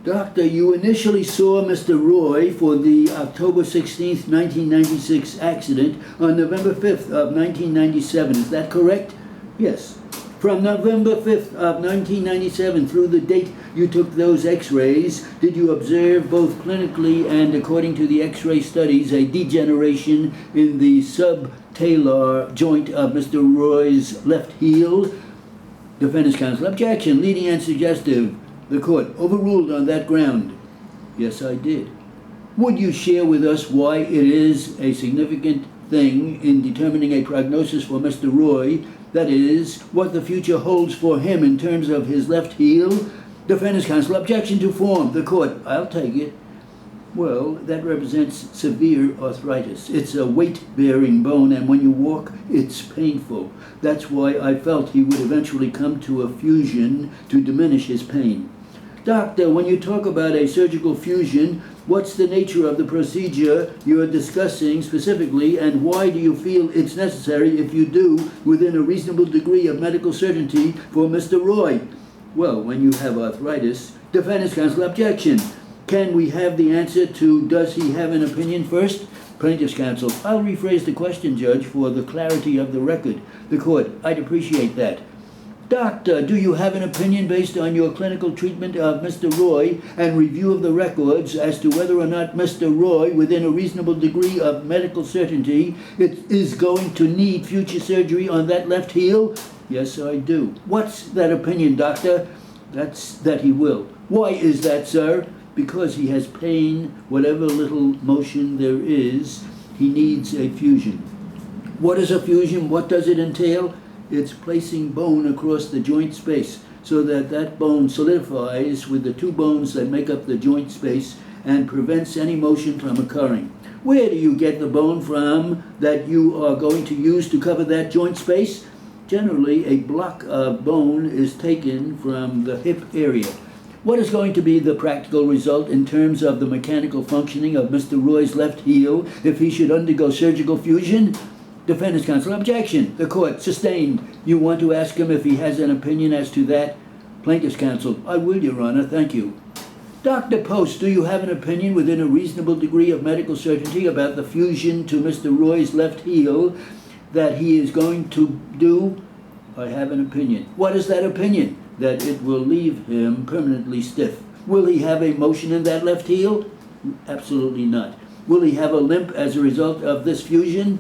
Doctor, you initially saw Mr. Roy for the October 16th, 1996 accident on November 5th of 1997. Is that correct? Yes. From November 5th of 1997 through the date you took those x-rays, did you observe both clinically and according to the x-ray studies a degeneration in the subtalar joint of Mr. Roy's left heel? Defendant's counsel. Objection. Leading and suggestive. The court overruled on that ground. Yes, I did. Would you share with us why it is a significant thing in determining a prognosis for Mr. Roy, that is, what the future holds for him in terms of his left heel? Defendant's counsel. Objection to form. The court. I'll take it. Well, that represents severe arthritis. It's a weight-bearing bone, and when you walk, it's painful. That's why I felt he would eventually come to a fusion to diminish his pain. Doctor, when you talk about a surgical fusion, what's the nature of the procedure you're discussing specifically, and why do you feel it's necessary, if you do, within a reasonable degree of medical certainty for Mr. Roy? Well, when you have arthritis. Defendant's counsel. Objection. Can we have the answer to does he have an opinion first? Plaintiff's counsel. I'll rephrase the question, Judge, for the clarity of the record. The court. I'd appreciate that. Doctor, do you have an opinion based on your clinical treatment of Mr. Roy and review of the records as to whether or not Mr. Roy, within a reasonable degree of medical certainty, is going to need future surgery on that left heel? Yes, I do. What's that opinion, doctor? That's that he will. Why is that, sir? Because he has pain, whatever little motion there is, he needs a fusion. What is a fusion? What does it entail? It's placing bone across the joint space so that that bone solidifies with the two bones that make up the joint space and prevents any motion from occurring. Where do you get the bone from that you are going to use to cover that joint space? Generally, a block of bone is taken from the hip area. What is going to be the practical result in terms of the mechanical functioning of Mr. Roy's left heel if he should undergo surgical fusion? Defendant's counsel. Objection. The court. Sustained. You want to ask him if he has an opinion as to that? Plaintiff's counsel. I will, Your Honor. Thank you. Dr. Post, do you have an opinion within a reasonable degree of medical certainty about the fusion to Mr. Roy's left heel that he is going to do? I have an opinion. What is that opinion? That it will leave him permanently stiff. Will he have a motion in that left heel? Absolutely not. Will he have a limp as a result of this fusion?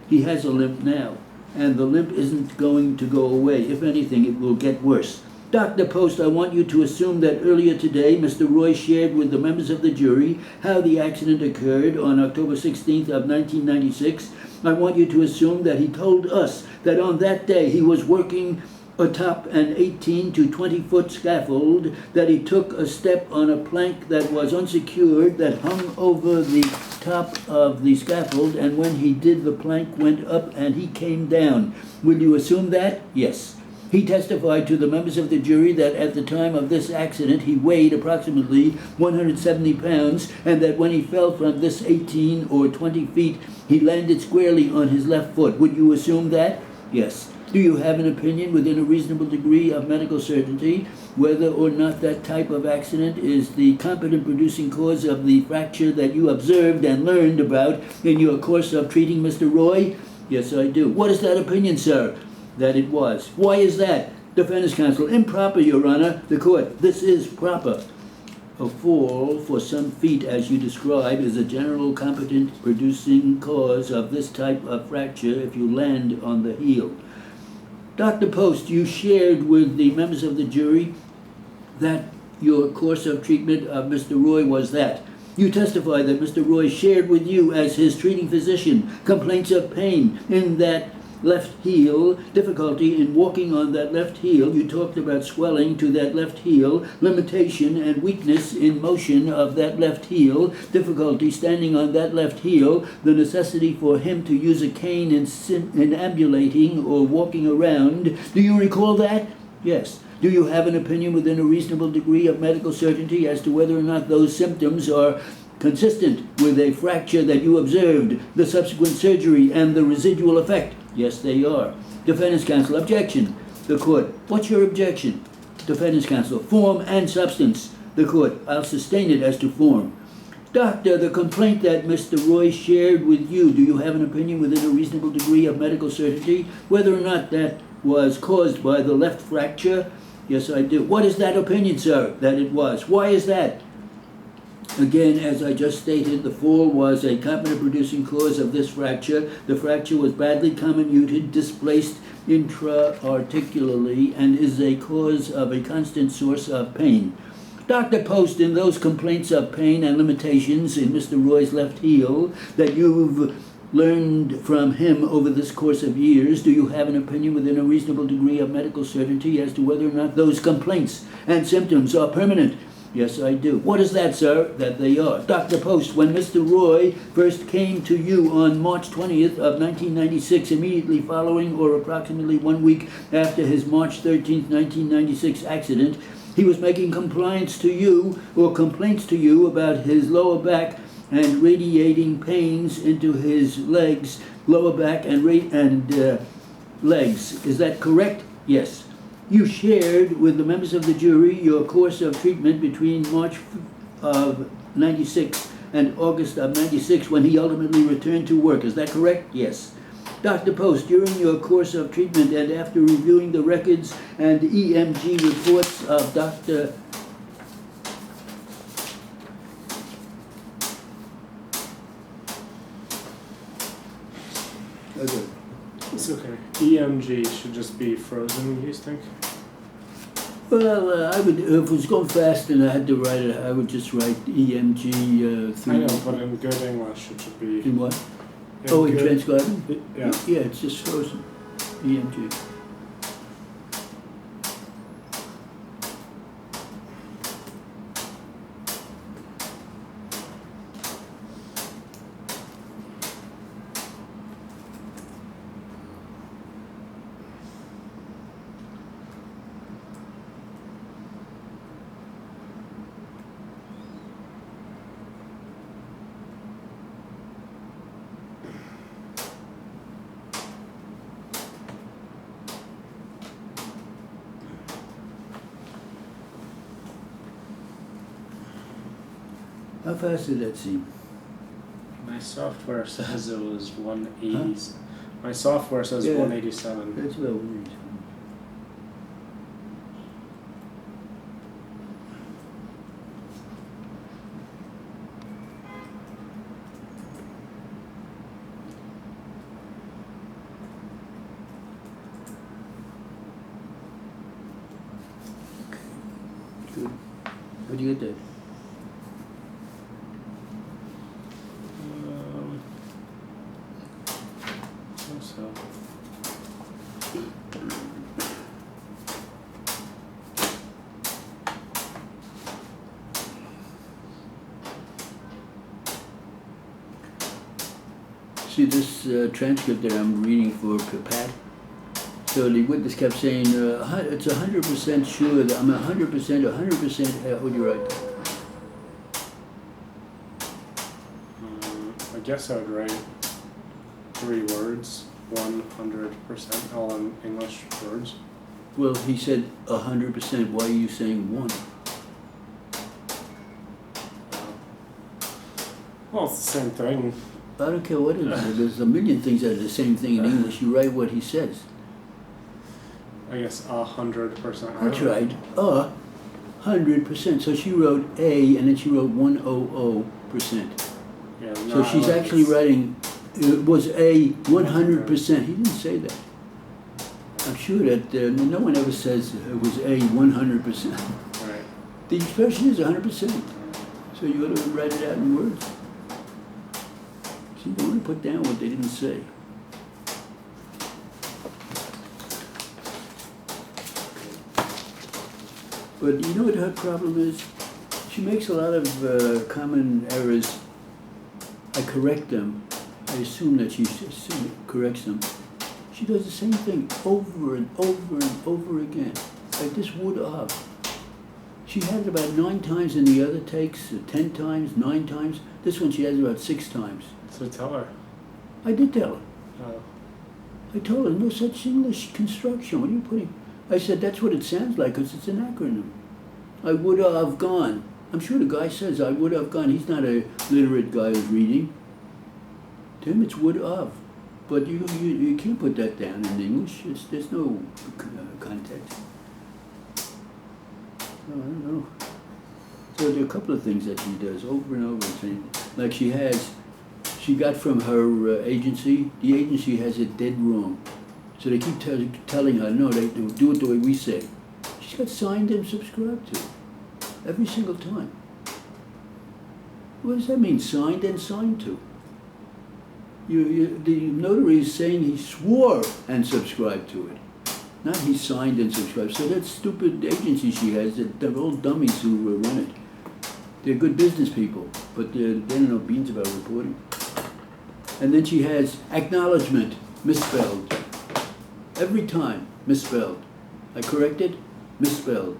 He has a limp now, and the limp isn't going to go away. If anything, it will get worse. Dr. Post, I want you to assume that earlier today, Mr. Roy shared with the members of the jury how the accident occurred on October 16th of 1996. I want you to assume that he told us that on that day he was working atop an 18 to 20 foot scaffold, that he took a step on a plank that was unsecured that hung over the top of the scaffold, and when he did, the plank went up and he came down. Will you assume that? Yes. He testified to the members of the jury that at the time of this accident he weighed approximately 170 pounds, and that when he fell from this 18 or 20 feet, he landed squarely on his left foot. Would you assume that? Yes. Do you have an opinion within a reasonable degree of medical certainty whether or not that type of accident is the competent producing cause of the fracture that you observed and learned about in your course of treating Mr. Roy? Yes, I do. What is that opinion, sir? That it was. Why is that? Defendant's counsel. Improper, Your Honor. The court. This is proper. A fall for some feet, as you describe, is a general competent producing cause of this type of fracture if you land on the heel. Dr. Post, you shared with the members of the jury that your course of treatment of Mr. Roy was that. You testified that Mr. Roy shared with you as his treating physician complaints of pain in that left heel, difficulty in walking on that left heel. You talked about swelling to that left heel, limitation and weakness in motion of that left heel, difficulty standing on that left heel, the necessity for him to use a cane in ambulating or walking around. Do you recall that? Yes. Do you have an opinion within a reasonable degree of medical certainty as to whether or not those symptoms are consistent with a fracture that you observed, the subsequent surgery, and the residual effect? Yes, they are. Defendant's counsel. Objection. The court. What's your objection? Defendant's counsel. Form and substance. the court. I'll sustain it as to form. Doctor, the complaint that Mr. Roy shared with you, do you have an opinion within a reasonable degree of medical certainty whether or not that was caused by the left fracture? Yes, I do. What is that opinion, sir, that it was? Why is that? Again, as I just stated, the fall was a competent-producing cause of this fracture. The fracture was badly comminuted, displaced intra-articularly, and is a cause of a constant source of pain. Dr. Post, in those complaints of pain and limitations in Mr. Roy's left heel that you've learned from him over this course of years, do you have an opinion within a reasonable degree of medical certainty as to whether or not those complaints and symptoms are permanent? Yes, I do. What is that, sir? That they are. Dr. Post, when Mr. Roy first came to you on March 20th of 1996, immediately following or approximately 1 week after his March 13th, 1996 accident, he was making complaints to you about his lower back and radiating pains into his legs, lower back and legs. Is that correct? Yes. You shared with the members of the jury your course of treatment between March of 96 and August of 96 when he ultimately returned to work. Is that correct? Yes. Dr. Post, during your course of treatment and after reviewing the records and EMG reports of Dr. Okay. It's okay. EMG should just be frozen, you think? Well, I would, if it was going fast and I had to write it, I would just write EMG through. I know, but in good English it should be... In what? In good, transcribing? yeah. Yeah, it's just frozen. EMG. How fast did that seem? My software says it was 180s. Huh? My software says 187. That's about 187. Good. How'd you get that? So. See this transcript that I'm reading for Pat? So the witness kept saying, it's 100% sure that I'm 100%, how would you write that? I guess I would write 3 words, 100%, all in English words. Well, he said 100%. Why are you saying 1? Well, it's the same thing. I don't care what it is. There's a million things that are the same thing in English. You write what he says. I guess 100%. That's right. 100%. So she wrote A, and then she wrote 100%. Yeah. So she's actually writing. It was a 100%. He didn't say that. I'm sure that no one ever says it was a 100%. Right. The expression is 100%. So you ought to write it out in words. So you don't want to put down what they didn't say. But you know what her problem is? She makes a lot of common errors. I correct them. I assume that she corrects them. She does the same thing over and over and over again, like this would have. She had it about 9 times in the other takes, 10 times, 9 times. This one she has about 6 times. So tell her. I did tell her. Oh. I told her, no such English construction. What are you putting? I said, that's what it sounds like, because it's an acronym. I would have gone. I'm sure the guy says I would have gone. He's not a literate guy who's reading. To him, it's would have. But you can't put that down in English. There's no context. No, I don't know. So there are a couple of things that she does over and over again. Like she got from her agency, the agency has it dead wrong. So they keep telling her, no, they do it the way we say. She's got signed and subscribed to every single time. What does that mean, signed and signed to? The notary is saying he swore and subscribed to it. Not he signed and subscribed. So that stupid agency she has, they're all dummies who run it. They're good business people, but they don't know beans about reporting. And then she has acknowledgement, misspelled. Every time, misspelled. I corrected, misspelled.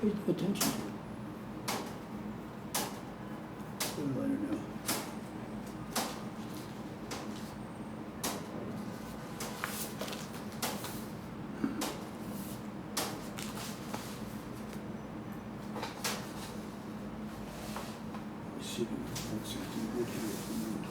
Pay attention to it. Oh, I don't know. Let's see. What's something good here for me?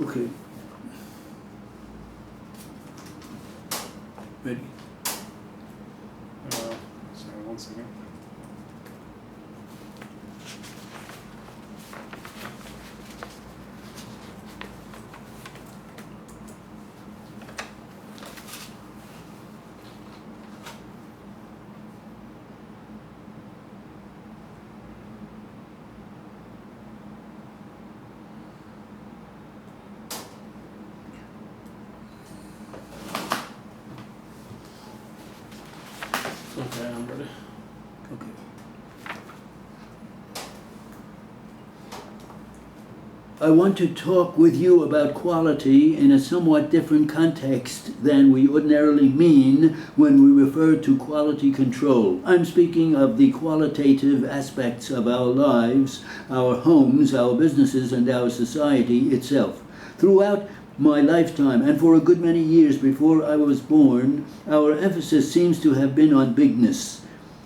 Okay. Ready? Sorry, one second. Okay, I'm ready. Okay. I want to talk with you about quality in a somewhat different context than we ordinarily mean when we refer to quality control. I'm speaking of the qualitative aspects of our lives, our homes, our businesses, and our society itself. Throughout my lifetime, and for a good many years before I was born, our emphasis seems to have been on bigness.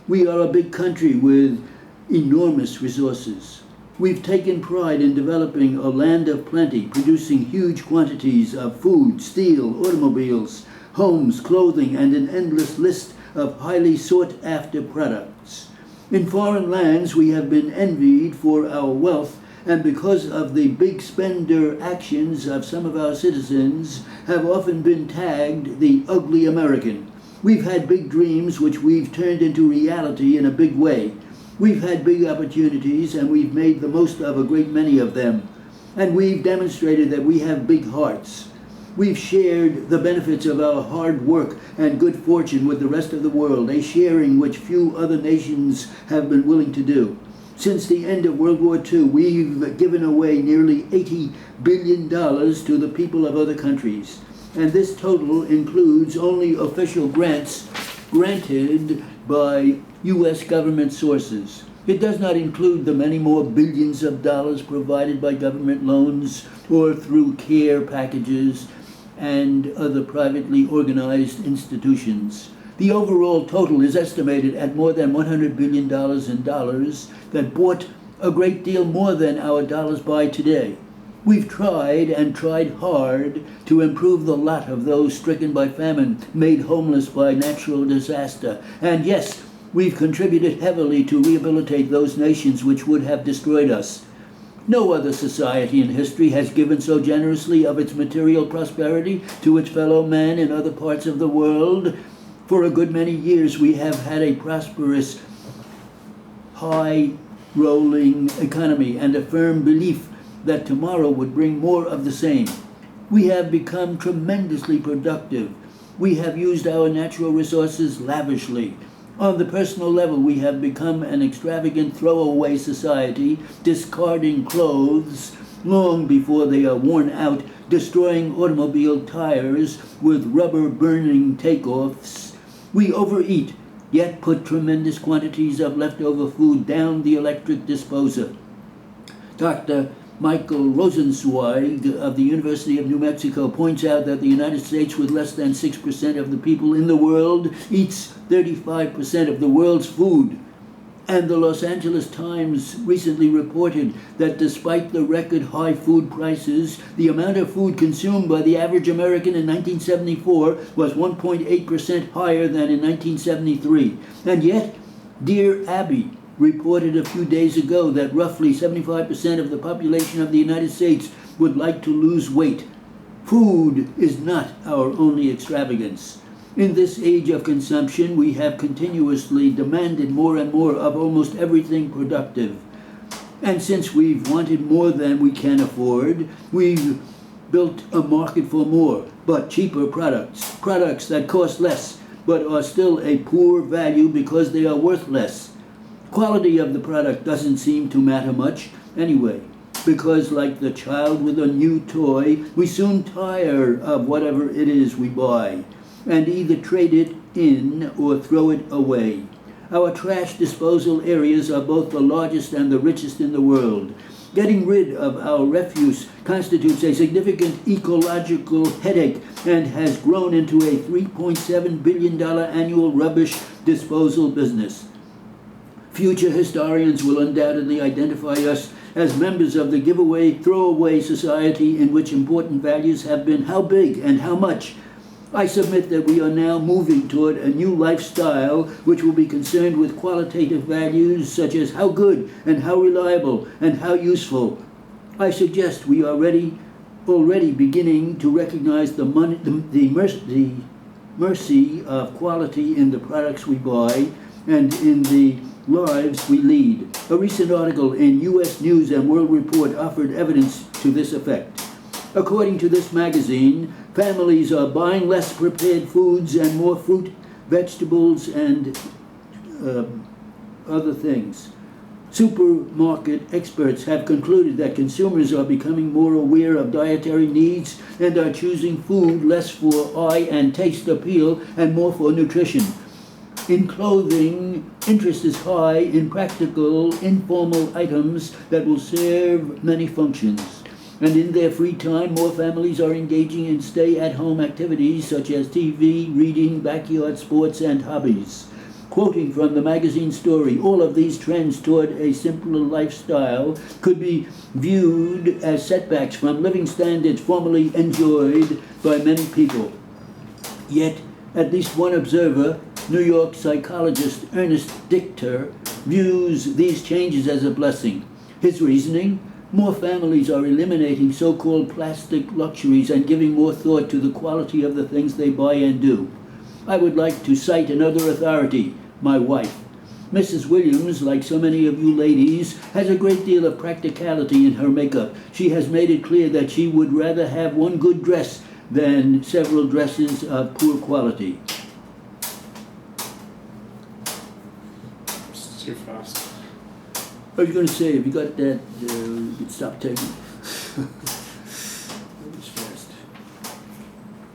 We are a big country with enormous resources. We've taken pride in developing a land of plenty, producing huge quantities of food, steel, automobiles, homes, clothing, and an endless list of highly sought-after products. In foreign lands, we have been envied for our wealth, and because of the big spender actions of some of our citizens, have often been tagged the ugly American. We've had big dreams which we've turned into reality in a big way. We've had big opportunities and we've made the most of a great many of them. And we've demonstrated that we have big hearts. We've shared the benefits of our hard work and good fortune with the rest of the world, a sharing which few other nations have been willing to do. Since the end of World War II, we've given away nearly $80 billion to the people of other countries. And this total includes only official grants granted by U.S. government sources. It does not include the many more billions of dollars provided by government loans or through care packages and other privately organized institutions. The overall total is estimated at more than $100 billion in dollars that bought a great deal more than our dollars buy today. We've tried and tried hard to improve the lot of those stricken by famine, made homeless by natural disaster. And yes, we've contributed heavily to rehabilitate those nations which would have destroyed us. No other society in history has given so generously of its material prosperity to its fellow man in other parts of the world. For a good many years we have had a prosperous, high rolling economy and a firm belief that tomorrow would bring more of the same. We have become tremendously productive. We have used our natural resources lavishly. On the personal level, we have become an extravagant throwaway society, discarding clothes long before they are worn out, destroying automobile tires with rubber-burning takeoffs. We overeat, yet put tremendous quantities of leftover food down the electric disposer. Dr. Michael Rosenzweig of the University of New Mexico points out that the United States, with less than 6% of the people in the world, eats 35% of the world's food. And the Los Angeles Times recently reported that despite the record high food prices, the amount of food consumed by the average American in 1974 was 1.8% higher than in 1973. And yet, Dear Abby reported a few days ago that roughly 75% of the population of the United States would like to lose weight. Food is not our only extravagance. In this age of consumption, we have continuously demanded more and more of almost everything productive. And since we've wanted more than we can afford, we've built a market for more, but cheaper products that cost less, but are still a poor value because they are worth less. Quality of the product doesn't seem to matter much anyway, because like the child with a new toy, we soon tire of whatever it is we buy, and either trade it in or throw it away. Our trash disposal areas are both the largest and the richest in the world. Getting rid of our refuse constitutes a significant ecological headache and has grown into a $3.7 billion annual rubbish disposal business. Future historians will undoubtedly identify us as members of the giveaway, throwaway society in which important values have been how big and how much. I submit that we are now moving toward a new lifestyle which will be concerned with qualitative values such as how good and how reliable and how useful. I suggest we are already beginning to recognize the mercy of quality in the products we buy and in the lives we lead. A recent article in U.S. News and World Report offered evidence to this effect. According to this magazine, families are buying less prepared foods and more fruit, vegetables, and other things. Supermarket experts have concluded that consumers are becoming more aware of dietary needs and are choosing food less for eye and taste appeal and more for nutrition. In clothing, interest is high in practical, informal items that will serve many functions. And in their free time, more families are engaging in stay-at-home activities such as TV, reading, backyard sports, and hobbies. Quoting from the magazine story, all of these trends toward a simpler lifestyle could be viewed as setbacks from living standards formerly enjoyed by many people. Yet, at least one observer, New York psychologist Ernest Dichter, views these changes as a blessing. His reasoning? More families are eliminating so-called plastic luxuries and giving more thought to the quality of the things they buy and do. I would like to cite another authority, my wife. Mrs. Williams, like so many of you ladies, has a great deal of practicality in her makeup. She has made it clear that she would rather have one good dress than several dresses of poor quality. It's too fast. I was going to say, if you got that, you could stop taking.